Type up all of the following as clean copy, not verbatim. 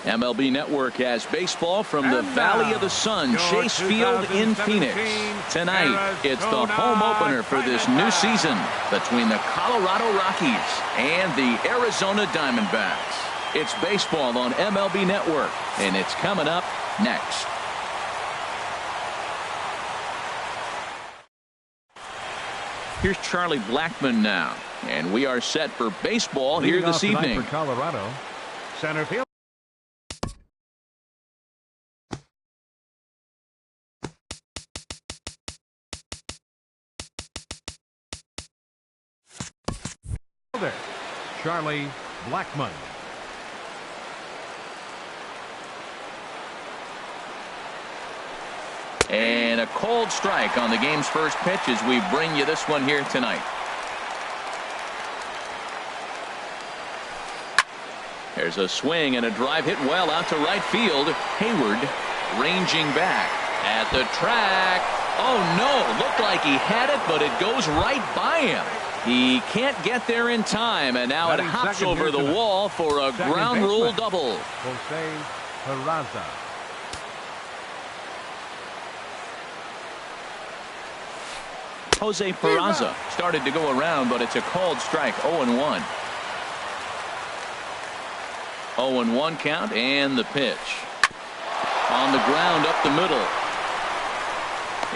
MLB Network has baseball from the Valley of the Sun, Chase Field in Phoenix. Tonight, it's the home opener for this new season between the Colorado Rockies and the Arizona Diamondbacks. It's baseball on MLB Network, and it's coming up next. Here's Charlie Blackmon now, and we are set for baseball here this evening. For Colorado, center field. Charlie Blackmon. And a cold strike on the game's first pitch as we bring you this one here tonight. There's a swing and a drive hit well out to right field. Hayward ranging back at the track. Oh no, looked like he had it, but it goes right by him. He can't get there in time, and now it hops over the wall for a ground rule double. Jose Peraza. Jose Peraza started to go around, but it's a called strike. 0-1. 0-1 count, and the pitch. On the ground up the middle.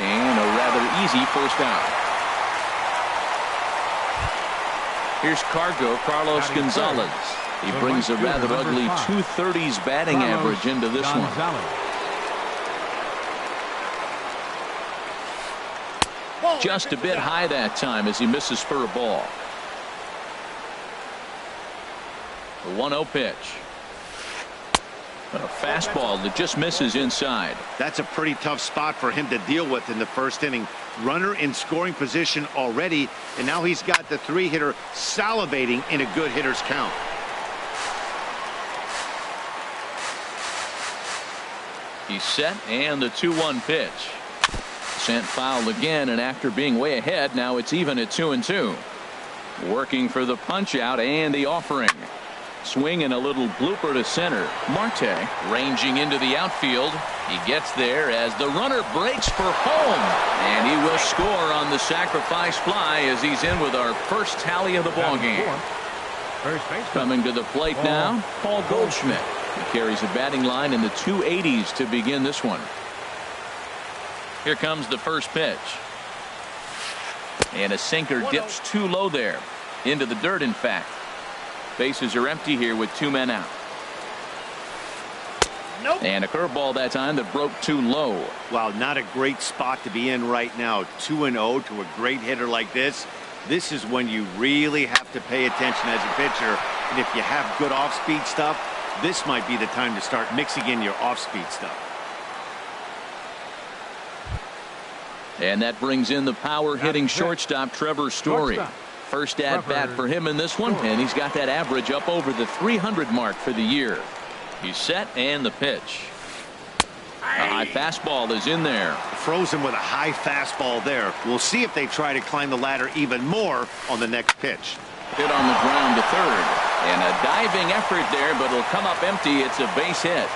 And a rather easy first out. Here's Carlos Gonzalez. He brings a rather ugly 230s batting average into this one. Just a bit high that time as he misses for a ball. The 1-0 pitch. A fastball that just misses inside. That's a pretty tough spot for him to deal with in the first inning. Runner in scoring position already, and now he's got the 3-hitter salivating in a good hitter's count. He's set, and the 2-1 pitch. Sent foul again, and after being way ahead, now it's even at 2-2. Working for the punch out and the offering. Swing and a little blooper to center. Marte ranging into the outfield. He gets there as the runner breaks for home, and he will score on the sacrifice fly as he's in with our first tally of the ball game. Coming to the plate now, Paul Goldschmidt. He carries a batting line in the 280s to begin this one. Here comes the first pitch. And a sinker dips too low there. Into the dirt, in fact. Bases are empty here with 2 men out. Nope. And a curveball that time that broke too low. Wow, not a great spot to be in right now. 2-0 to a great hitter like this. This is when you really have to pay attention as a pitcher. And if you have good off-speed stuff, this might be the time to start mixing in your off-speed stuff. And that brings in the power-hitting shortstop Trevor Story. First at bat for him in this one, and he's got that average up over the 300 mark for the year. He's set, and the pitch. A high fastball is in there. Frozen with a high fastball there. We'll see if they try to climb the ladder even more on the next pitch. Hit on the ground to third. And a diving effort there, but it'll come up empty. It's a base hit.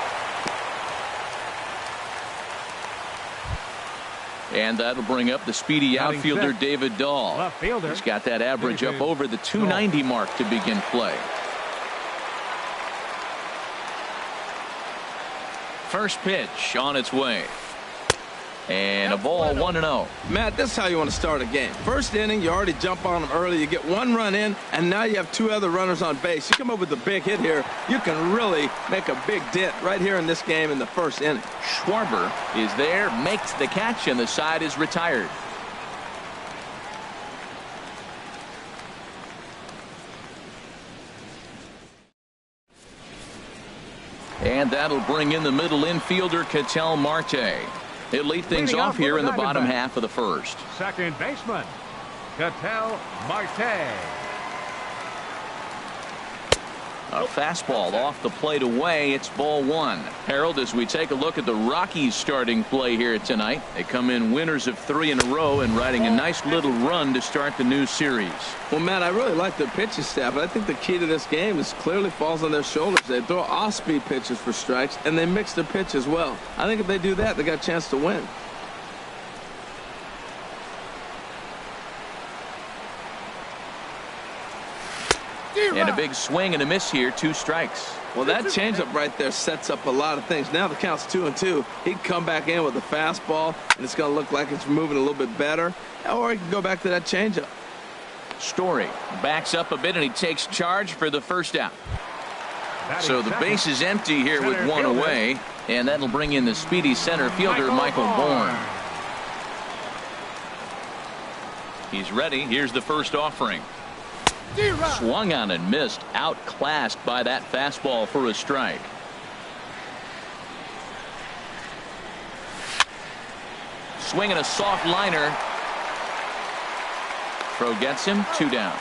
And that'll bring up the speedy outfielder David Dahl. He's got that average up over the 290 mark to begin play. First pitch on its way. And a ball 1-0. Matt, this is how you want to start a game. First inning, you already jump on them early. You get 1 run in, and now you have 2 other runners on base. You come up with a big hit here, you can really make a big dent right here in this game in the first inning. Schwarber is there, makes the catch, and the side is retired. And that'll bring in the middle infielder Ketel Marte. He'll lead things off here in the bottom half of the first. Second baseman, Ketel Marte. A fastball off the plate away. It's ball one. Harold, as we take a look at the Rockies starting play here tonight, they come in winners of 3 in a row and riding a nice little run to start the new series. Well, Matt, I really like their pitching staff, but I think the key to this game is clearly falls on their shoulders. They throw off-speed pitches for strikes, and they mix their pitch as well. I think if they do that, they got a chance to win. And a big swing and a miss here. 2 strikes. Well, that changeup right there sets up a lot of things. Now the count's 2-2. He can come back in with a fastball, and it's going to look like it's moving a little bit better. Or he can go back to that changeup. Story backs up a bit, and he takes charge for the first out. So the base is empty here with 1 away, and that'll bring in the speedy center fielder, Michael Bourne. He's ready. Here's the first offering. Swung on and missed. Outclassed by that fastball for a strike. Swinging a soft liner. Throw gets him. 2 down.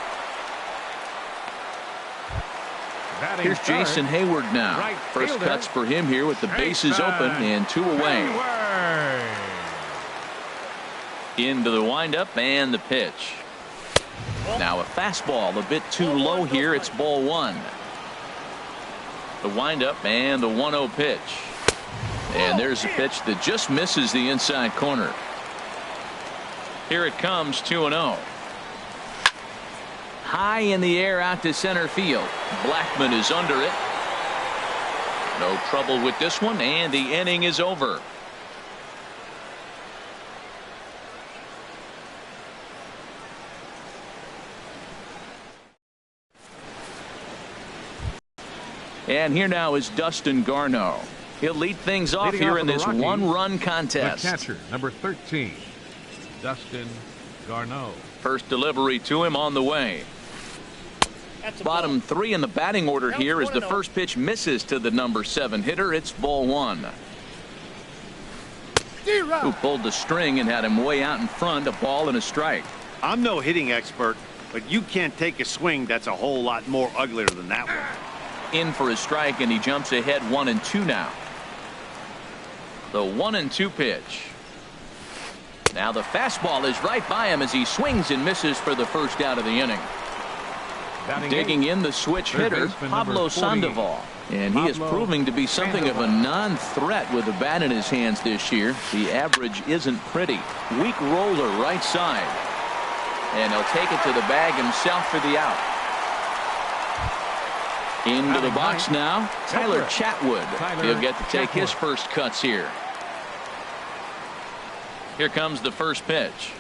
Here's Jason Hayward now. First cuts for him here with the bases open and 2 away. Into the windup and the pitch. Now a fastball a bit too low here. It's ball 1. The windup and the 1-0 pitch. And there's a pitch that just misses the inside corner. Here it comes. 2-0. High in the air out to center field. Blackmon is under it. No trouble with this one, and the inning is over. And here now is Dustin Garneau. He'll lead things off here in this 1-run contest. The catcher, number 13, Dustin Garneau. First delivery to him on the way. Bottom 3 in the batting order here as the first pitch misses to the number 7 hitter. It's ball 1. Who pulled the string and had him way out in front. A ball and a strike. I'm no hitting expert, but you can't take a swing that's a whole lot more uglier than that one. In for a strike, and he jumps ahead 1-2 now. The 1-2 pitch. Now the fastball is right by him as he swings and misses for the first out of the inning. Digging in the switch hitter, Pablo Sandoval. And he is proving to be something of a non-threat with the bat in his hands this year. The average isn't pretty. Weak roller right side. And he'll take it to the bag himself for the out. Into the box now, Tyler Chatwood. He'll get to take his first cuts here. Here comes the first pitch.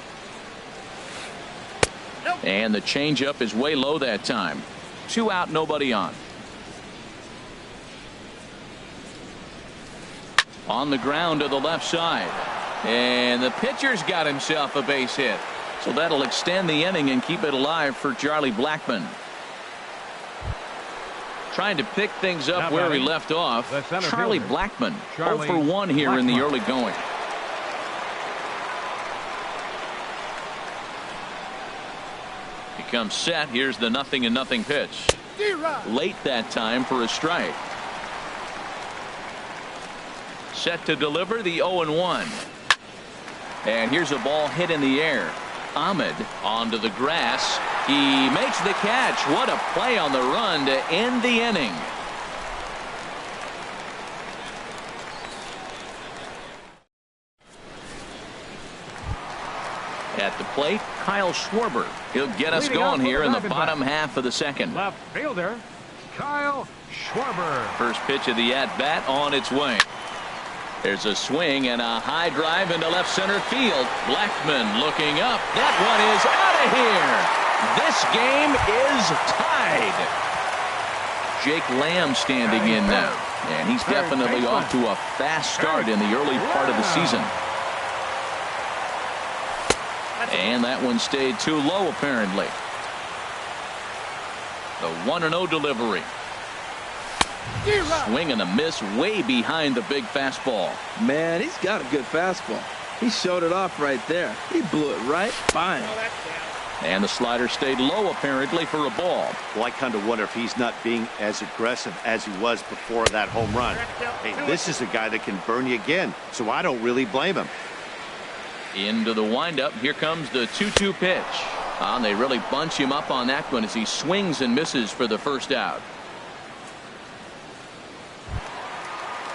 And the changeup is way low that time. 2 out, nobody on. On the ground to the left side. And the pitcher's got himself a base hit. So that'll extend the inning and keep it alive for Charlie Blackmon. Trying to pick things up where he left off. Charlie Blackmon, 0 for 1 here in the early going. He comes set. Here's the 0-0 pitch. Late that time for a strike. Set to deliver the 0-1. And here's a ball hit in the air. Ahmed onto the grass. He makes the catch. What a play on the run to end the inning. At the plate, Kyle Schwarber. He'll get us going here in the bottom half of the second. Left fielder, Kyle Schwarber. First pitch of the at-bat on its way. There's a swing and a high drive into left center field. Blackmon looking up. That one is out of here. This game is tied. Jake Lamb standing in now. And he's definitely off to a fast start in the early part of the season. And that one stayed too low apparently. The 1-0 delivery. Swing and a miss way behind the big fastball. Man, he's got a good fastball. He showed it off right there. He blew it right by him. And the slider stayed low apparently for a ball. Well, I kind of wonder if he's not being as aggressive as he was before that home run. Hey, this is a guy that can burn you again, so I don't really blame him. Into the windup. Here comes the 2-2 pitch. And they really bunch him up on that one as he swings and misses for the first out.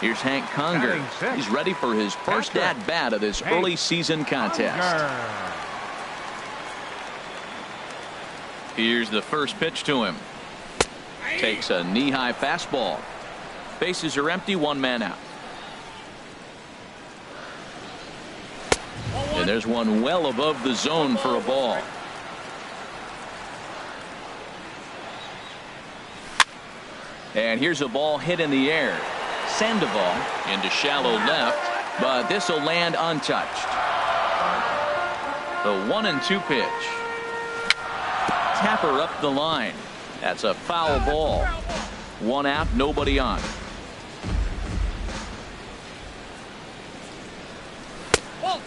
Here's Hank Conger. He's ready for his first at-bat of this early season contest. Here's the first pitch to him. Takes a knee-high fastball. Bases are empty, one man out. And there's one well above the zone for a ball. And here's a ball hit in the air. Sandoval into shallow left, but this will land untouched. The 1-2 pitch. Tapper up the line. That's a foul ball. One out, nobody on.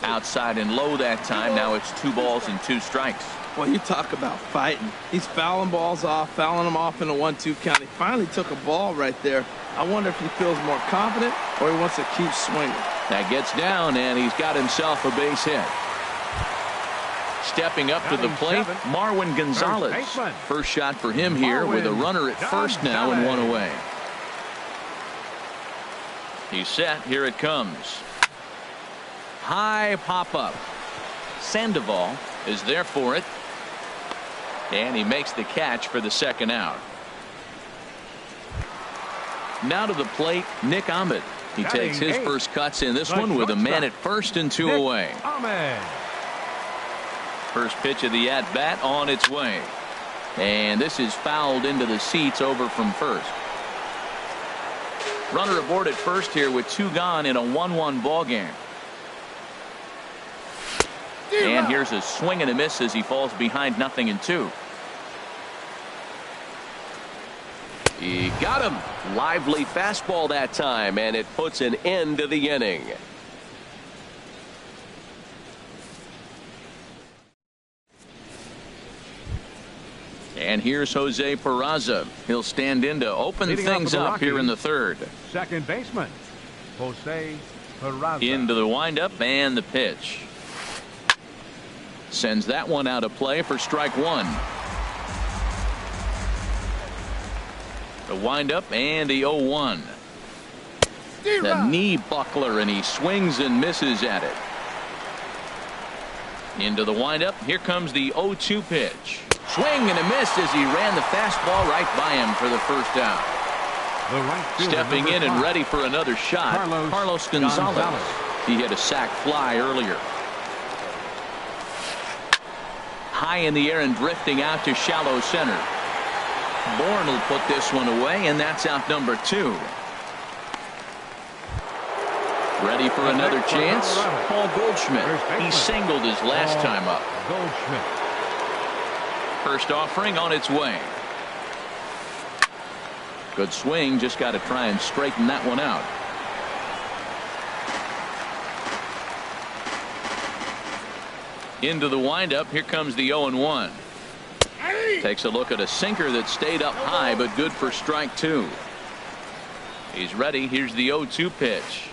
Outside and low that time. Now it's 2 balls and 2 strikes. Well, you talk about fighting. He's fouling balls off, fouling them off in a 1-2 count. He finally took a ball right there. I wonder if he feels more confident or he wants to keep swinging. That gets down, and he's got himself a base hit. Stepping up to the plate, Marwin Gonzalez. First shot for him here with a runner at first now and one away. He's set. Here it comes. High pop-up. Sandoval is there for it. And he makes the catch for the second out. Now to the plate, Nick Ahmed. He takes his first cuts in this one with a man at first and 2 away. First pitch of the at-bat on its way. And this is fouled into the seats over from first. Runner aboard at first here with 2 gone in a 1-1 ball game. And here's a swing and a miss as he falls behind 0-2. He got him. Lively fastball that time, and it puts an end to the inning. And here's Jose Peraza. He'll stand in to open things up here in the third. Second baseman, Jose Peraza. Into the windup and the pitch. Sends that one out of play for strike 1. The windup and the 0-1. The knee buckler, and he swings and misses at it. Into the windup. Here comes the 0-2 pitch. Swing and a miss as he ran the fastball right by him for the first out. Stepping in and ready for another shot, Carlos Gonzalez. He hit a sac fly earlier. High in the air and drifting out to shallow center. Bourne will put this one away, and that's out number 2. Ready for another chance? Paul Goldschmidt. He singled his last time up. First offering on its way. Good swing. Just got to try and straighten that one out. Into the windup. Here comes the 0-1. Takes a look at a sinker that stayed up high, but good for strike 2. He's ready. Here's the 0-2 pitch.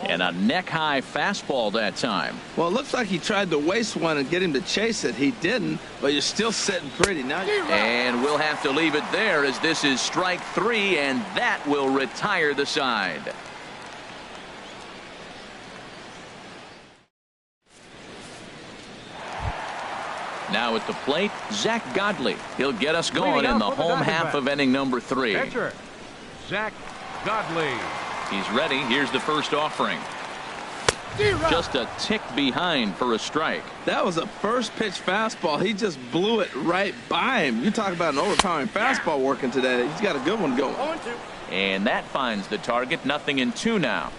And a neck-high fastball that time. Well, it looks like he tried to waste one and get him to chase it. He didn't, but you're still sitting pretty. Now and we'll have to leave it there as this is strike 3, and that will retire the side. Now at the plate, Zach Godley. He'll get us going in the home half of inning number 3. Pitcher, Zach Godley. He's ready. Here's the first offering. Just a tick behind for a strike. That was a first pitch fastball. He just blew it right by him. You talk about an overpowering fastball working today. He's got a good one going. And that finds the target. 0-2 now.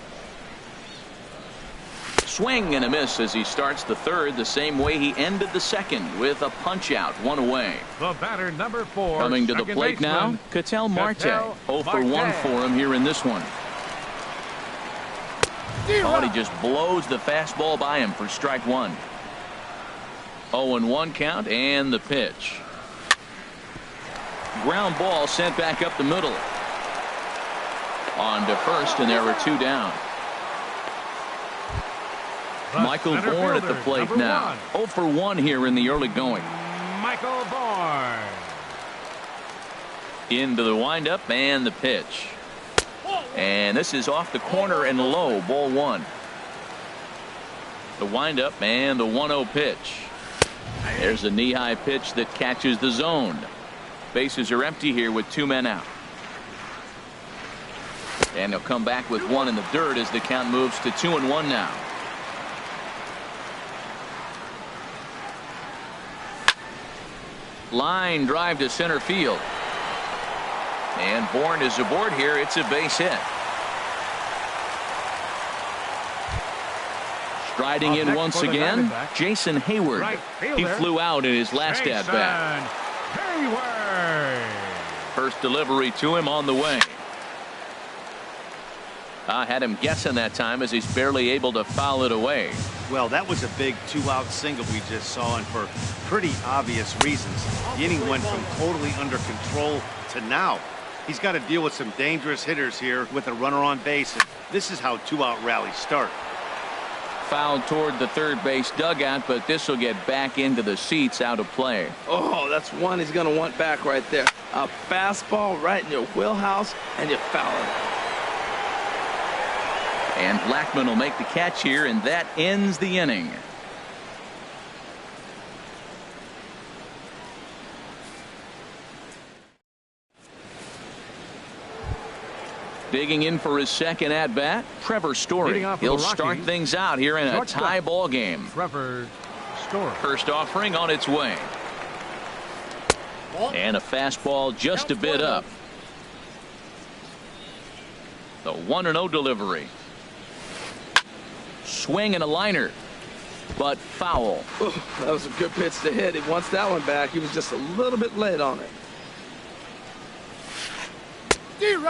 Swing and a miss as he starts the third the same way he ended the second with a punch out, 1 away. The batter number 4. Coming to the plate now, Ketel Marte. 0 for 1 for him here in this one. Oh, and he just blows the fastball by him for strike 1. 0-1 count and the pitch. Ground ball sent back up the middle. On to first, and there were 2 down. Michael Bourne at the plate now. 0 for 1 here in the early going. Michael Bourne. Into the windup and the pitch. And this is off the corner and low, ball 1. The windup and the 1-0 pitch. There's a knee-high pitch that catches the zone. Bases are empty here with 2 men out. And they'll come back with 1 in the dirt as the count moves to 2-1 now. Line drive to center field. And Bourne is aboard here. It's a base hit. Striding in once again, Jason Hayward. He flew out in his last at-bat. First delivery to him on the way. I had him guessing that time as he's barely able to foul it away. Well, that was a big 2-out single we just saw, and for pretty obvious reasons. The inning went from totally under control to now. He's got to deal with some dangerous hitters here with a runner on base. And this is how 2-out rallies start. Fouled toward the third base dugout, but this will get back into the seats, out of play. Oh, that's one he's going to want back right there. A fastball right in your wheelhouse, and you foul it. And Blackmon will make the catch here, and that ends the inning. Digging in for his second at-bat, Trevor Story. He'll start things out here in a tie ball game. Trevor Story. First offering on its way. And a fastball just a bit up. The 1-0 delivery. Swing and a liner, but foul. Oh, that was a good pitch to hit. He wants that one back. He was just a little bit late on it.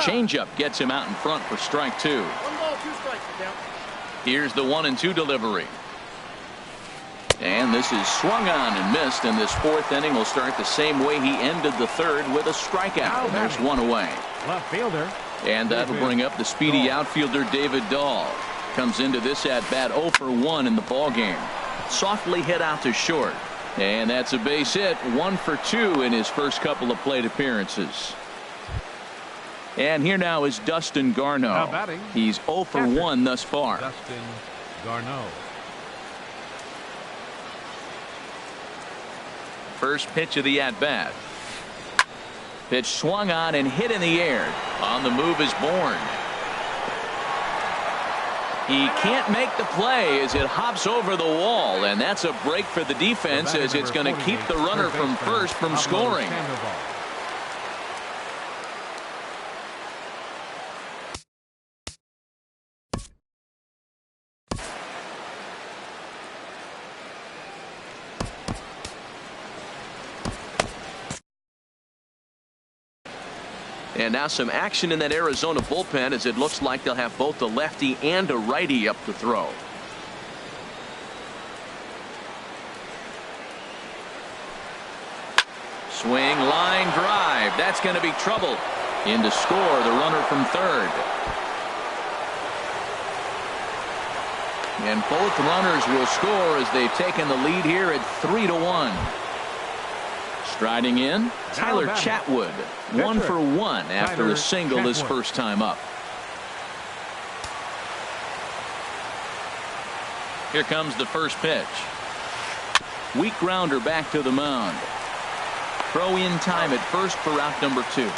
Changeup gets him out in front for strike 2. 1 ball, 2 strikes. Here's the 1-2 delivery. And this is swung on and missed, and this 4th inning will start the same way he ended the 3rd, with a strikeout. And there's 1 away. Left fielder. And that'll bring up the speedy outfielder David Dahl. Comes into this at bat 0 for 1 in the ball game. Softly hit out to short. And that's a base hit. 1 for 2 in his first couple of plate appearances. And here now is Dustin Garneau. He's 0 for 1 thus far. Dustin Garneau. First pitch of the at-bat. Pitch swung on and hit in the air. On the move is Bourne. He can't make the play as it hops over the wall, and that's a break for the defense as it's going to keep the runner from first from scoring. And now some action in that Arizona bullpen, as it looks like they'll have both a lefty and a righty up to throw. Swing, line drive. That's going to be trouble. In to score, the runner from third. And both runners will score as they've taken the lead here at 3-1. Striding in, Tyler Chatwood. 1 for 1 after a single his first time up. Here comes the first pitch. Weak grounder back to the mound. Throw in time at first for out number 2.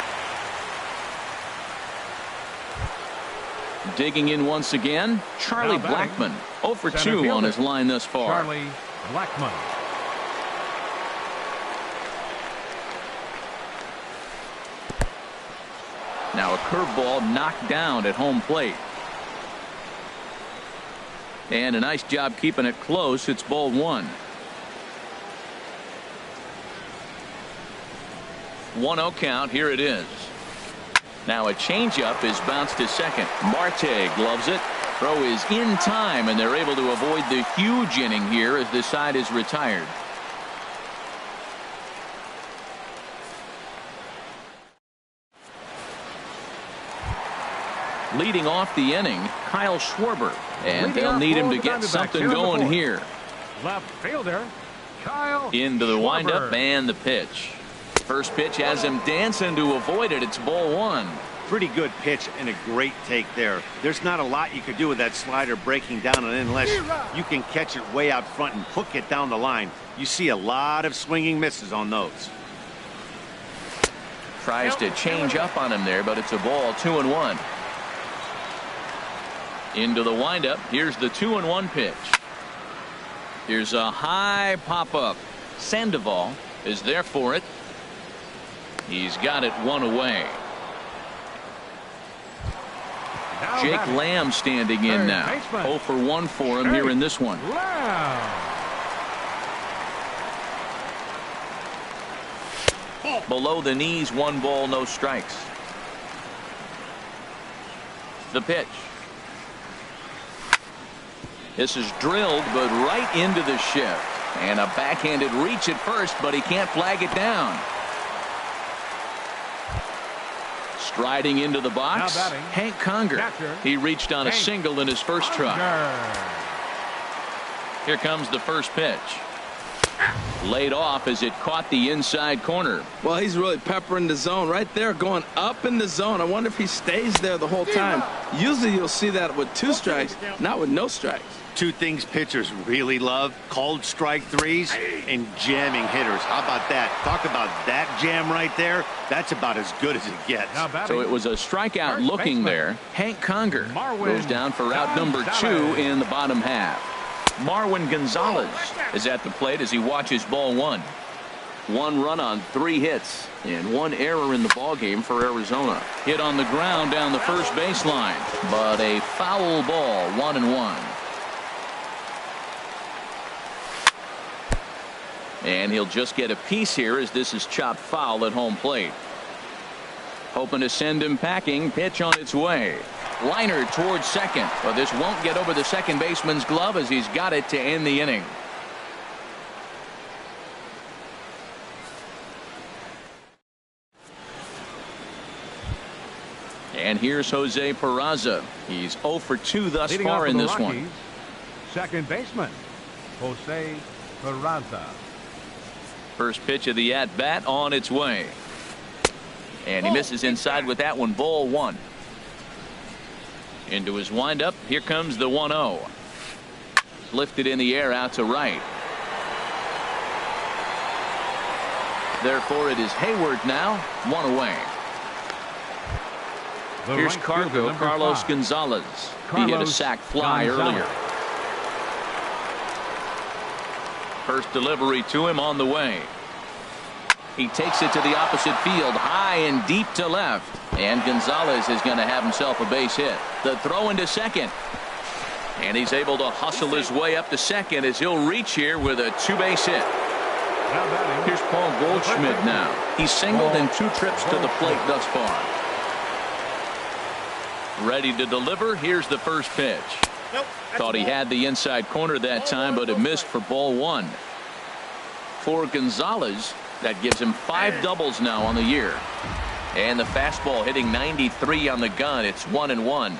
Digging in once again, Charlie Blackmon. 0 for 2 on his line thus far. Charlie Blackmon. Now a curveball knocked down at home plate. And a nice job keeping it close. It's ball 1. 1-0 count. Here it is. Now a changeup is bounced to second. Marte gloves it. Throw is in time, and they're able to avoid the huge inning here as this side is retired. Leading off the inning, Kyle Schwarber. And they'll need him to get something going here. Left fielder, Kyle Into the Schwarber. windup and the pitch. First pitch has him dancing to avoid it. It's ball one. Pretty good pitch and a great take there. There's not a lot you could do with that slider breaking down and in unless you can catch it way out front and hook it down the line. You see a lot of swinging misses on those. Tries to change up on him there, but it's a ball. 2-1. Into the windup. Here's the 2-1 pitch. Here's a high pop-up. Sandoval is there for it. He's got it one away. Now Jake batting. Lamb standing in Third now. baseman. 0 for 1 for him here in this one. Lamb. Below the knees, 1 ball, no strikes. The pitch. This is drilled, but right into the shift. And a backhanded reach at first, but he can't flag it down. Striding into the box, Now batting. Hank Conger. Catcher. He reached on a Hank single in his first try. Here comes the first pitch. Laid off as it caught the inside corner. Well, he's really peppering the zone right there, going up in the zone. I wonder if he stays there the whole time. Usually you'll see that with 2 strikes, not with no strikes. 2 things pitchers really love: called strike threes and jamming hitters. How about that? Talk about that jam right there. That's about as good as it gets. Now batting. So it was a strikeout First looking baseman. there. Hank Conger Marwin goes down for out number 2 in the bottom half. Marwin Gonzalez is at the plate as he watches ball 1. 1 run on 3 hits and 1 error in the ballgame for Arizona. Hit on the ground down the first baseline, but a foul ball. 1-1. And he'll just get a piece here as this is chopped foul at home plate. Hoping to send him packing. Pitch on its way. Liner towards second, but this won't get over the second baseman's glove as he's got it to end the inning. And here's Jose Peraza. He's 0 for 2 thus Leading far off in for the this one. Rockies, second baseman, Jose Peraza. First pitch of the at-bat on its way. And he misses inside with that one. Ball 1. Into his windup. Here comes the 1-0. Lifted in the air out to right. Therefore, it is Hayward now. 1 away. The Here's right Cargo, fielder, number Carlos 5. Gonzalez. He hit a Carlos sac fly Gonzalez. earlier. First delivery to him on the way. He takes it to the opposite field, high and deep to left. And Gonzalez is going to have himself a base hit. The throw into second. And he's able to hustle his way up to second as he'll reach here with a 2-base hit. Now batting. Here's Paul Goldschmidt now. He's singled in 2 trips to the plate thus far. Ready to deliver. Here's the first pitch. Thought he had the inside corner that time, but it missed for ball 1. For Gonzalez, that gives him 5 doubles now on the year. And the fastball hitting 93 on the gun. It's 1-1.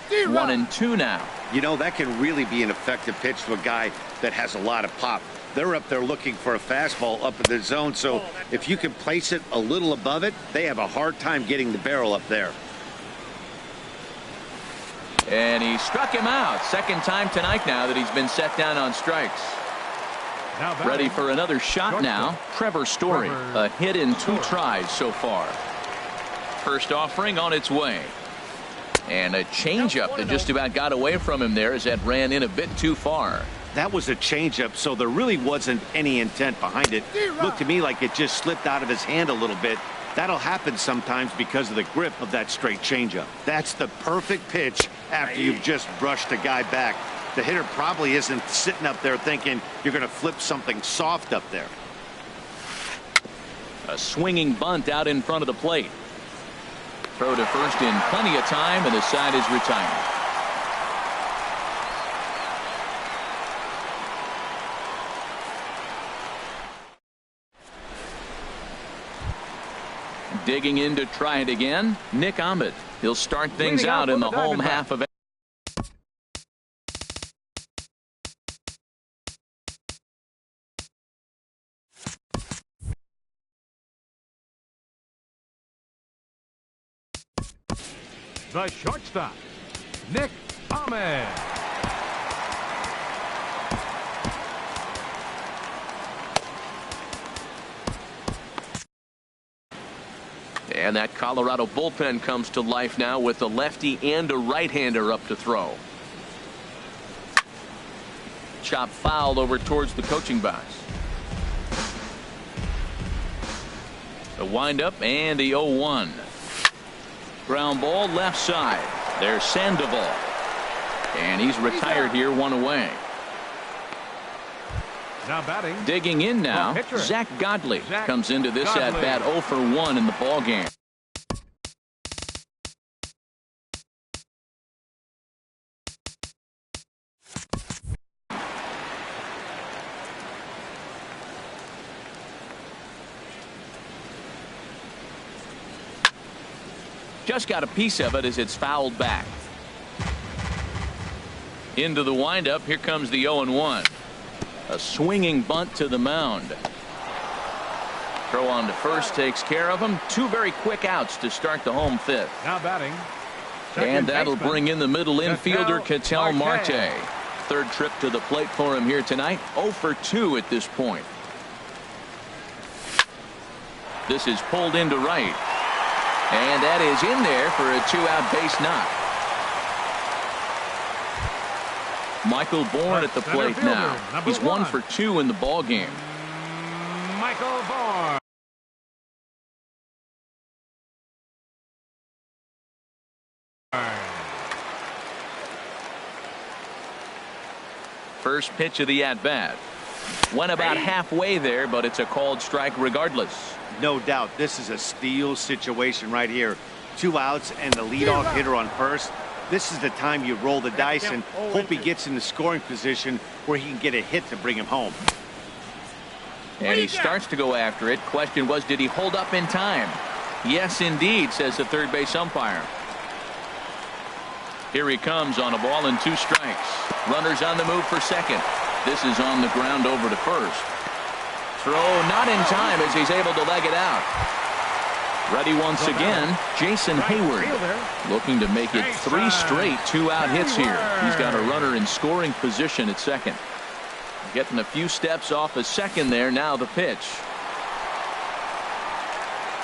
1-2 now. You know, that can really be an effective pitch to a guy that has a lot of pop. They're up there looking for a fastball up in the zone, so if you can place it a little above it, they have a hard time getting the barrel up there. And he struck him out. Second time tonight now that he's been set down on strikes. Now batting. Ready for another shot now. Trevor Story. A hit in 2 tries so far. First offering on its way. And a changeup that just about got away from him there as that ran in a bit too far. That was a changeup, so there really wasn't any intent behind it. Looked to me like it just slipped out of his hand a little bit. That'll happen sometimes because of the grip of that straight changeup. That's the perfect pitch after you've just brushed a guy back. The hitter probably isn't sitting up there thinking you're going to flip something soft up there. A swinging bunt out in front of the plate. Throw to first in plenty of time, and the side is retired. Digging in to try it again, Nick Ahmed. He'll start things out in the home half of it. The shortstop, Nick Ahmed. And that Colorado bullpen comes to life now with a lefty and a right-hander up to throw. Chop foul over towards the coaching box. The windup and the 0-1. Ground ball left side. There's Sandoval. And he's retired here, one away. Now batting. Digging in now, Zach Godley comes into this at-bat 0 for 1 in the ballgame. Just got a piece of it as it's fouled back. Into the windup. Here comes the 0-1. A swinging bunt to the mound. Throw on to first takes care of him. Two very quick outs to start the home fifth. Now batting. And that'll bring in the middle infielder, Ketel Marte. Third trip to the plate for him here tonight. 0 for 2 at this point. This is pulled into right. And that is in there for a 2-out base knock. Michael Bourne at the plate now. He's 1 for 2 in the ball game. Michael Bourne. First pitch of the at-bat. Went about halfway there, but it's a called strike regardless. No doubt this is a steal situation right here. 2 outs and the leadoff hitter on first. This is the time you roll the dice and hope he gets in the scoring position where he can get a hit to bring him home. And he starts to go after it. Question was, did he hold up in time? Yes, indeed, says the third base umpire. Here he comes on a ball and 2 strikes. Runners on the move for second. This is on the ground over to first. Throw not in time as he's able to leg it out. Ready once again, Jason Hayward. Looking to make it 3 straight 2-out hits here. He's got a runner in scoring position at second. Getting a few steps off a second there. Now the pitch.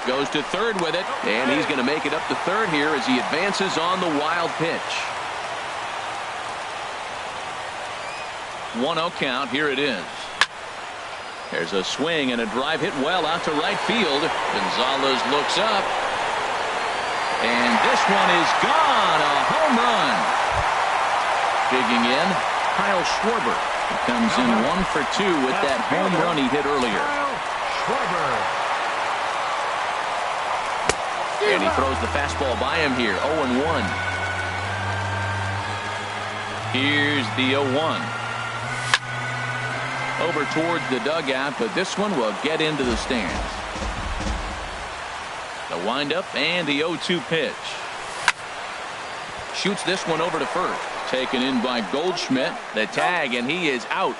Goes to third with it, and he's going to make it up to third here as he advances on the wild pitch. 1-0 count. Here it is. There's a swing and a drive hit well out to right field. Gonzalez looks up. And this one is gone. A home run. Digging in, Kyle Schwarber. He comes in 1 for 2 with that home run he hit earlier. And he throws the fastball by him here. 0-1. Here's the 0-1. Over towards the dugout, but this one will get into the stands. The windup and the 0-2 pitch. Shoots this one over to first. Taken in by Goldschmidt. The tag, and he is out.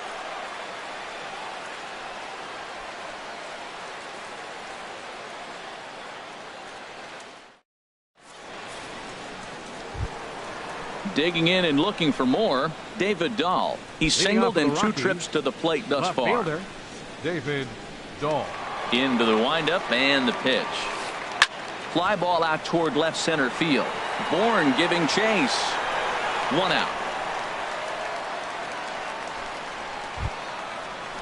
Digging in and looking for more, David Dahl. He's singled in 2 trips to the plate thus far. David Dahl. Into the windup and the pitch. Fly ball out toward left center field. Bourne giving chase. 1 out.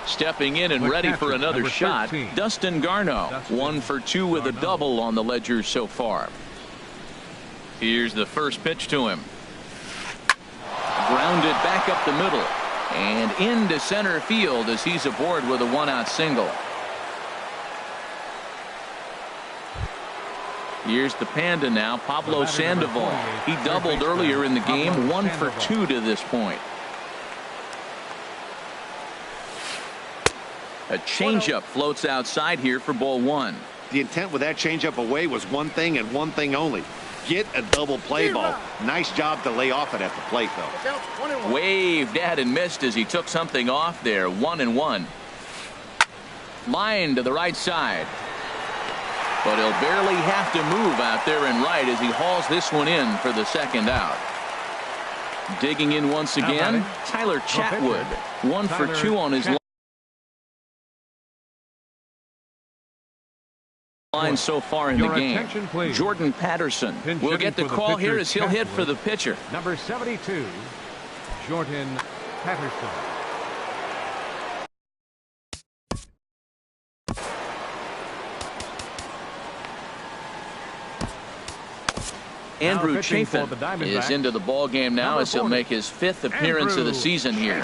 Stepping in and ready for another shot, Dustin Garneau. 1 for 2 with a double on the ledger so far. Here's the first pitch to him. Grounded back up the middle and into center field as he's aboard with a 1-out single. Here's the Panda now, Pablo Sandoval. He doubled earlier in the game, 1 for 2 to this point. A changeup floats outside here for ball 1. The intent with that changeup away was one thing and one thing only. Get a double play ball. Nice job to lay off it at the plate, though. Waved at and missed as he took something off there. 1-1. Line to the right side. But he'll barely have to move out there and right as he hauls this one in for the second out. Digging in once again, Tyler Chatwood. 1 for 2 on his line so far in the game. Jordan Patterson will get the call here as he'll hit for the pitcher. Number 72, Jordan Patterson. Andrew Chafin is into the ball game now as he'll make his 5th appearance of the season here.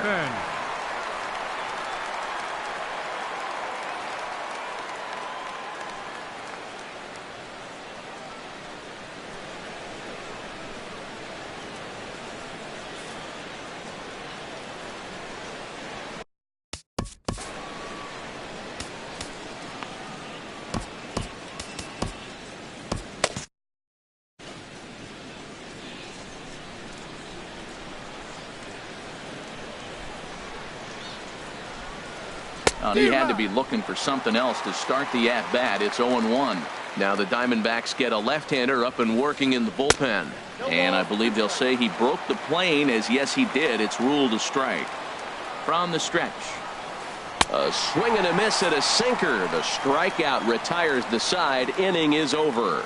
He had to be looking for something else to start the at-bat. It's 0-1. Now the Diamondbacks get a left-hander up and working in the bullpen. And I believe they'll say he broke the plane, as yes he did. It's ruled a strike. From the stretch. A swing and a miss at a sinker. The strikeout retires the side. Inning is over.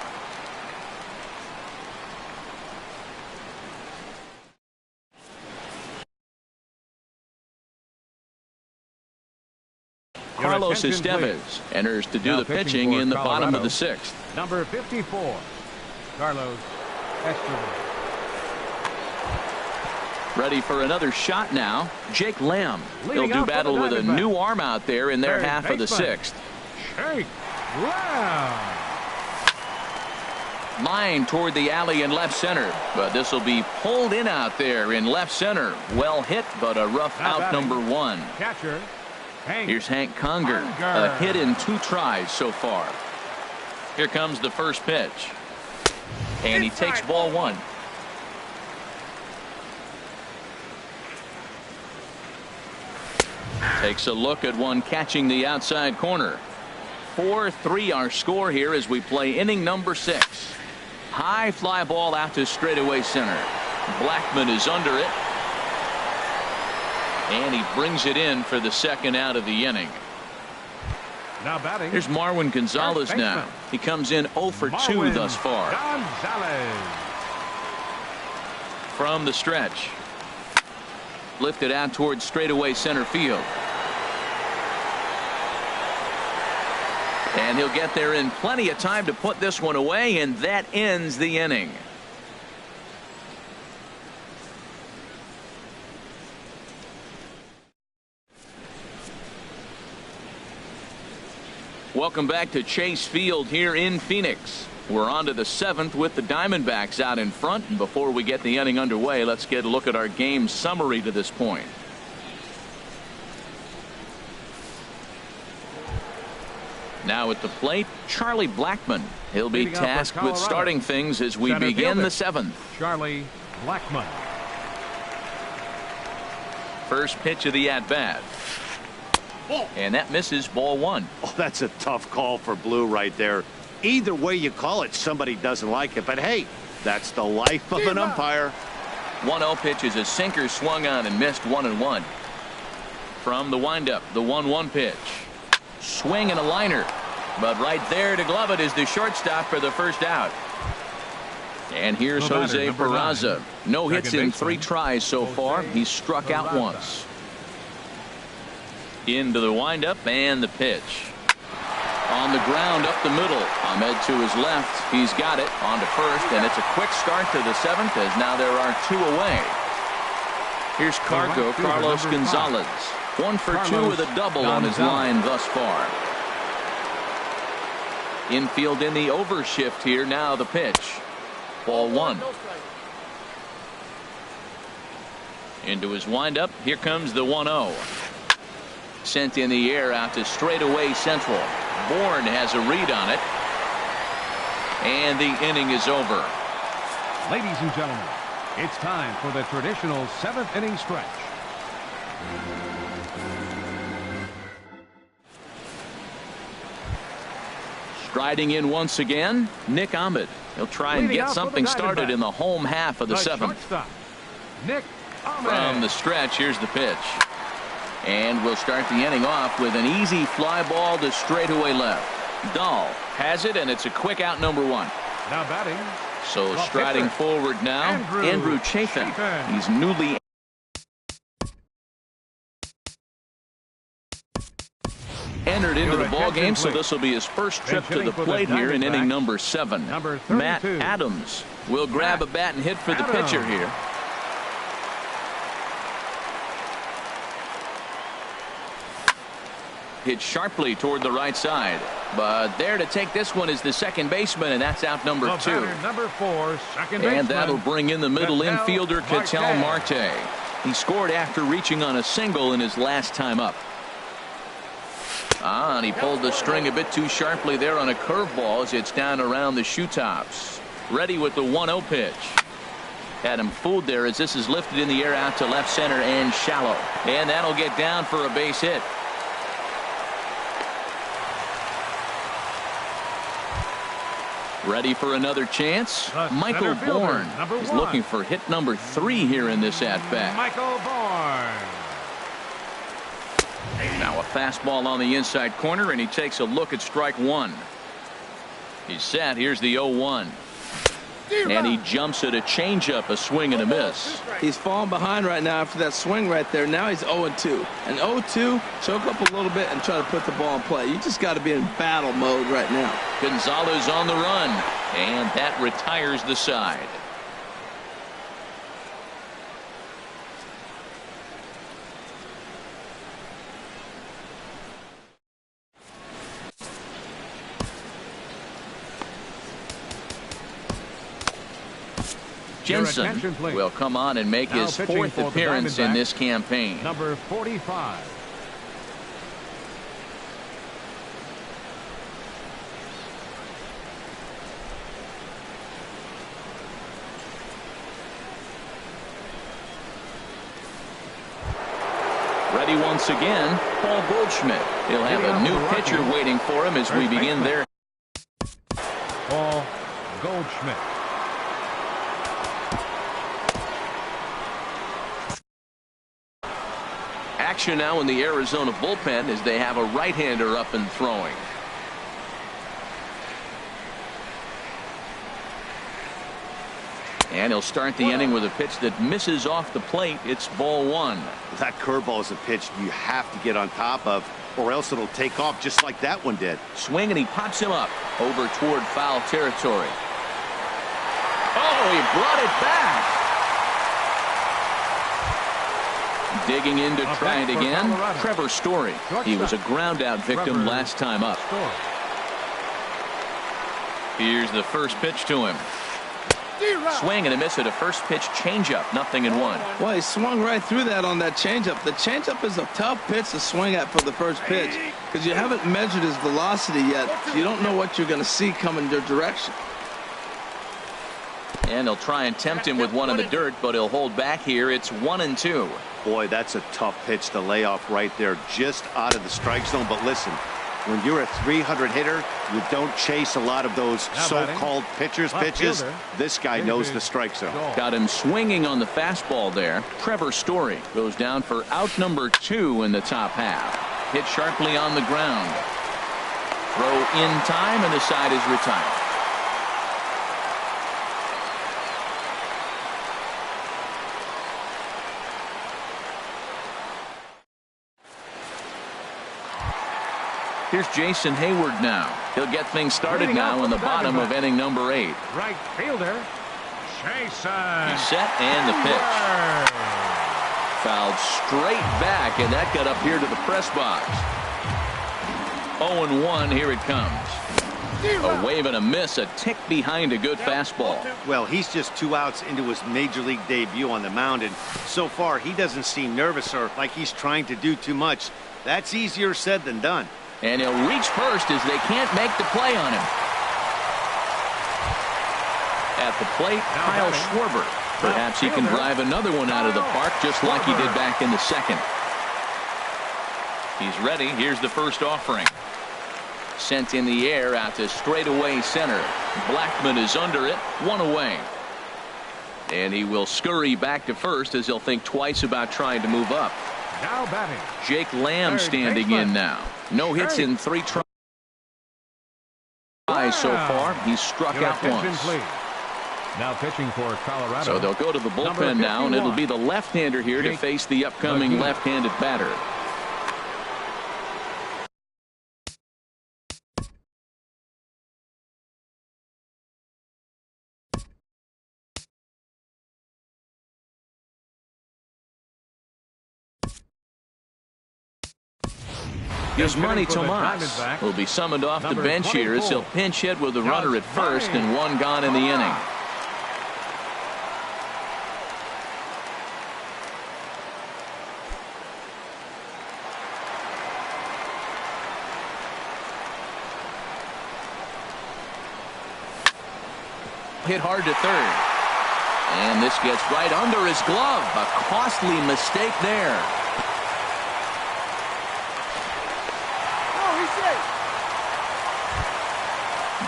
Carlos Estevez enters to do the pitching in the bottom of the 6th. Number 54, Carlos Estevez. Ready for another shot now. Jake Lamb. He'll do battle with a new arm out there in their half of the 6th. Jake Lamb. Line toward the alley in left center, but this will be pulled in out there in left center. Well hit, but a rough out number 1. Catcher. Here's Hank Conger. A hit in 2 tries so far. Here comes the first pitch. And he takes ball 1. Takes a look at one catching the outside corner. 4-3 our score here as we play inning number 6. High fly ball out to straightaway center. Blackman is under it. And he brings it in for the second out of the inning. Now batting. Here's Marwin Gonzalez now. He comes in 0 for 2 thus far. Gonzalez. From the stretch. Lifted out towards straightaway center field. And he'll get there in plenty of time to put this one away, and that ends the inning. Welcome back to Chase Field here in Phoenix. We're on to the 7th with the Diamondbacks out in front. And before we get the inning underway, let's get a look at our game summary to this point. Now at the plate, Charlie Blackman. He'll be tasked with starting things as we begin the 7th. Charlie Blackman. First pitch of the at-bat. And that misses ball 1. Oh, that's a tough call for Blue right there. Either way you call it, somebody doesn't like it. But hey, that's the life of an umpire. 1-0 pitch is a sinker swung on and missed 1-1. From the windup, the 1-1 pitch. Swing and a liner. But right there to glove it is the shortstop for the first out. And here's Jose Peraza. No hits in 3 tries so far. He's struck out once. Into the windup and the pitch. On the ground up the middle. Ahmed to his left. He's got it on to first, and it's a quick start to the 7th as now there are 2 away. Here's Cargo Carlos Gonzalez. 1 for 2 with a double on his line thus far. Infield in the overshift here. Now the pitch. Ball 1. Into his windup. Here comes the 1-0. Sent in the air out to straightaway central. Bourne has a read on it. And the inning is over. Ladies and gentlemen, it's time for the traditional 7th inning stretch. Striding in once again, Nick Ahmed. He'll try and get something started in the home half of the 7th. Nick Ahmed. From the stretch, here's the pitch. And we'll start the inning off with an easy fly ball to straightaway left. Dahl has it, and it's a quick out, number 1. Now batting. So striding forward now, Andrew Chafin. He's newly entered into the ball game, so this will be his first trip to the plate here in inning number 7. Matt Adams will grab a bat and hit for the pitcher here. Hit sharply toward the right side, but there to take this one is the second baseman, and that's out number 2. Number 4, second baseman. And that'll bring in the middle infielder, Ketel Marte. He scored after reaching on a single in his last time up. And he pulled the string a bit too sharply there on a curveball as it's down around the shoe tops. Ready with the 1-0 pitch. Had him fooled there as this is lifted in the air out to left center and shallow. And that'll get down for a base hit. Ready for another chance? Michael Bourne is looking for hit number 3 here in this at-bat. Michael Bourne. Now a fastball on the inside corner, and he takes a look at strike 1. He's set. Here's the 0-1. And he jumps at a changeup, a swing and a miss. He's falling behind right now after that swing right there. Now he's 0-2. And 0-2, choke up a little bit and try to put the ball in play. You just got to be in battle mode right now. Gonzalez on the run, and that retires the side. Jensen will come on and make his 4th appearance in this campaign. Number 45. Ready once again, Paul Goldschmidt. He'll have a new pitcher waiting for him as we begin there. Paul Goldschmidt. Action now in the Arizona bullpen as they have a right-hander up and throwing. And he'll start the inning with a pitch that misses off the plate. It's ball 1. That curveball is a pitch you have to get on top of, or else it'll take off just like that one did. Swing, and he pops him up over toward foul territory. Oh, he brought it back. Digging in to try it again, Trevor Story. He was a ground-out victim last time up. Here's the first pitch to him. Swing and a miss at a first pitch changeup, 0-1. Well, he swung right through that on that changeup. The changeup is a tough pitch to swing at for the first pitch because you haven't measured his velocity yet. You don't know what you're going to see coming your direction. And they'll try and tempt him with one in the dirt, but he'll hold back here. It's 1-2. Boy, that's a tough pitch to lay off right there, just out of the strike zone. But listen, when you're a 300 hitter, you don't chase a lot of those so-called pitchers' pitches. This guy knows the strike zone. Got him swinging on the fastball there. Trevor Story goes down for out number 2 in the top half. Hit sharply on the ground. Throw in time, and the side is retired. Here's Jason Hayward now. He'll get things started now in the bottom of inning number 8. Right fielder, Jason. He's set, and the pitch. Fouled straight back, and that got up here to the press box. 0-1, here it comes. A wave and a miss, a tick behind a good fastball. Well, he's just 2 outs into his major league debut on the mound, and so far he doesn't seem nervous or like he's trying to do too much. That's easier said than done. And he'll reach first as they can't make the play on him. At the plate, Kyle Schwarber. Perhaps he can drive another one out of the park just like he did back in the second. He's ready. Here's the first offering. Sent in the air out to straightaway center. Blackman is under it. One away. And he will scurry back to first as he'll think twice about trying to move up. Now batting, Jake Lamb standing in now. No hits in 3 tries so far. He's struck out once. Now pitching for Colorado. So they'll go to the bullpen now, and it'll be the left-hander here to face the upcoming left-handed batter. Here's Manny Tomas. Will be summoned off the bench here as he'll pinch hit with a runner at first and one gone in the inning. Hit hard to third. And this gets right under his glove. A costly mistake there.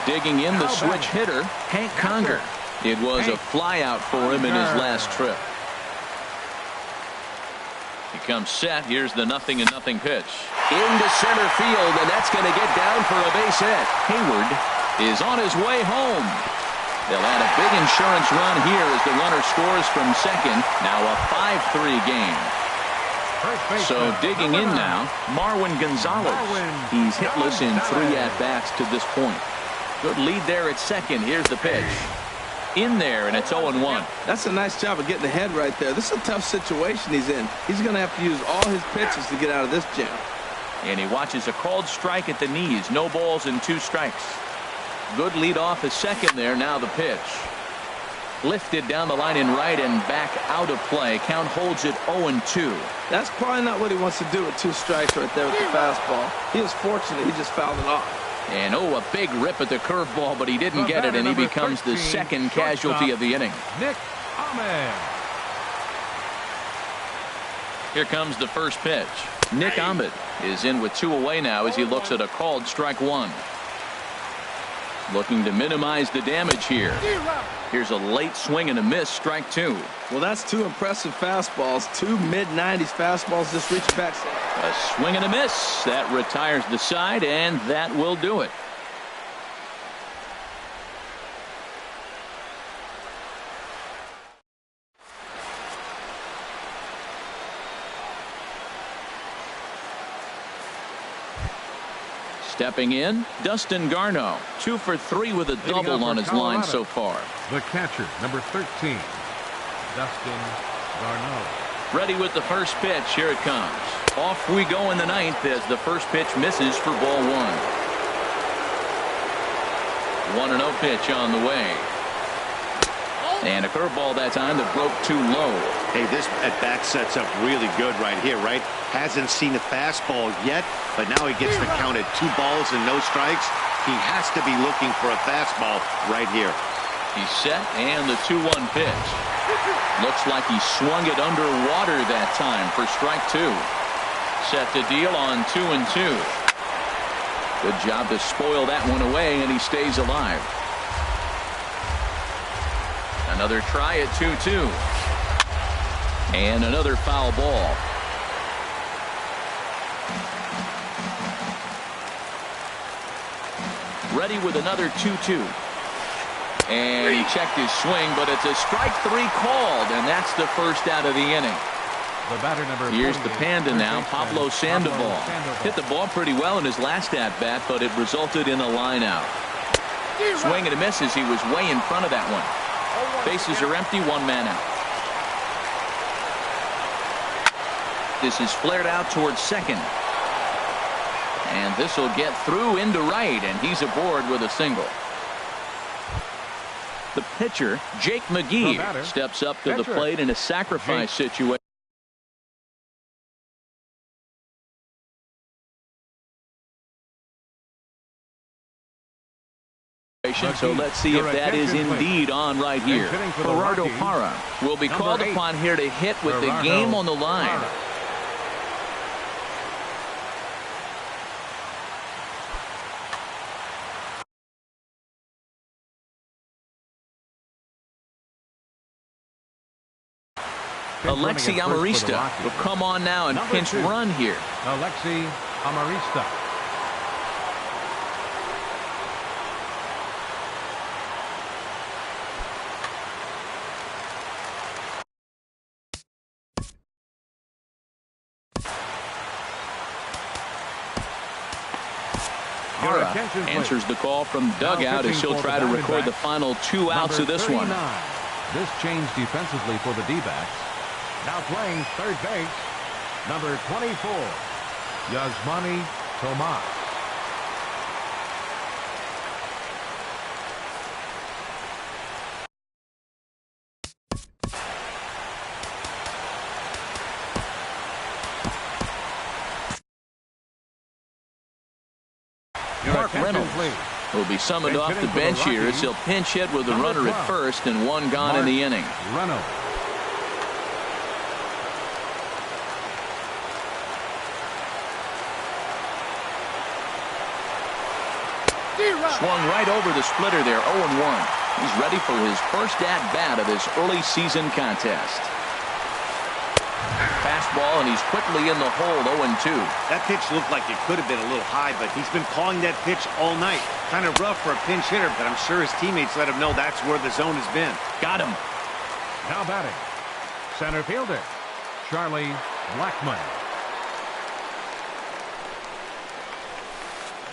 Digging in the switch hitter, Hank Conger. It was a flyout for him in his last trip. He comes set. Here's the 0-0 pitch. Into center field, and that's going to get down for a base hit. Hayward is on his way home. They'll add a big insurance run here as the runner scores from second. Now a 5-3 game. So digging in now, Marwin Gonzalez. He's hitless in 3 at-bats to this point. Good lead there at second. Here's the pitch. In there, and it's 0-1. That's a nice job of getting ahead right there. This is a tough situation he's in. He's going to have to use all his pitches to get out of this jam. And he watches a called strike at the knees. No balls and 2 strikes. Good lead off at second there. Now the pitch. Lifted down the line in right and back out of play. Count holds it 0-2. That's probably not what he wants to do with 2 strikes right there with the fastball. He was fortunate he just fouled it off. And a big rip at the curveball, but he didn't get it, and he becomes the second casualty of the inning. Nick Ahmed. Here comes the first pitch. Nick Ahmed is in with 2 away now as he looks at a called strike 1. Looking to minimize the damage here. Here's a late swing and a miss, strike 2. Well, that's 2 impressive fastballs. 2 mid-90s fastballs just reaching back. A swing and a miss. That retires the side, and that will do it. Stepping in, Dustin Garneau. 2 for 3 with a double on his line so far. The catcher, number 13, Dustin Garneau. Ready with the first pitch. Here it comes. Off we go in the 9th as the first pitch misses for ball 1. 1-0 pitch on the way. And a curveball that time that broke too low. Hey, this at-bat sets up really good right here, right? Hasn't seen a fastball yet, but now he gets the count at 2 balls and no strikes. He has to be looking for a fastball right here. He's set, and the 2-1 pitch. Looks like he swung it underwater that time for strike 2. Set to deal on 2-2. Good job to spoil that one away, and he stays alive. Another try at 2-2. And another foul ball. Ready with another 2-2. And he checked his swing, but it's a strike 3 called, and that's the first out of the inning. Here's the Panda now, Pablo Sandoval. Hit the ball pretty well in his last at-bat, but it resulted in a line out. Swing and a miss as he was way in front of that one. Bases are empty, 1 man out. This is flared out towards second. And this will get through into right, and he's aboard with a single. The pitcher, Jake McGee, steps up to the plate in a sacrifice situation. So let's see if that is indeed on right here. Gerardo Parra will be called upon here to hit with the game on the line. Alexi Amarista will come on now and pinch run here. Alexi Amarista. Parra answers the call from dugout as he'll try to record the final 2 outs of this one. This changed defensively for the D-backs. Now playing third base, number 24, Yasmani Tomas. Mark Reynolds will be summoned off the bench here as he'll pinch hit with a runner at first and 1 gone in the inning. Reynolds. Swung right over the splitter there, 0-1. He's ready for his first at-bat of this early season contest. Fastball, and he's quickly in the hole, 0-2. That pitch looked like it could have been a little high, but he's been calling that pitch all night. Kind of rough for a pinch hitter, but I'm sure his teammates let him know that's where the zone has been. Got him. Now batting, center fielder, Charlie Blackmon.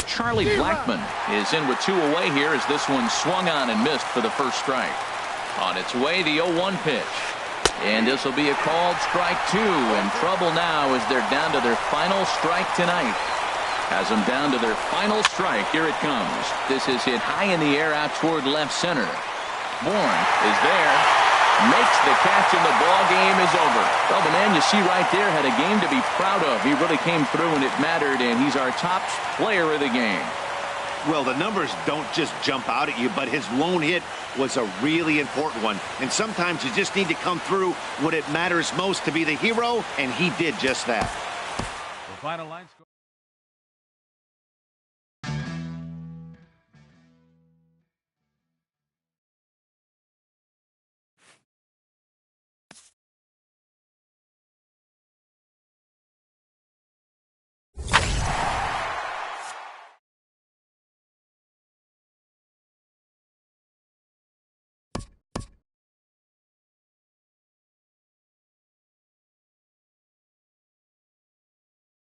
Charlie Blackmon is in with 2 away here as this one swung on and missed for the first strike. On its way, the 0-1 pitch. And this will be a called strike 2. In trouble now as they're down to their final strike tonight. Has them down to their final strike. Here it comes. This is hit high in the air out toward left center. Bourne is there. Makes the catch, and the ball game is over. Well, the man you see right there had a game to be proud of. He really came through and it mattered, and he's our top player of the game. Well, the numbers don't just jump out at you, but his lone hit was a really important one. And sometimes you just need to come through when it matters most to be the hero, and he did just that. The final line.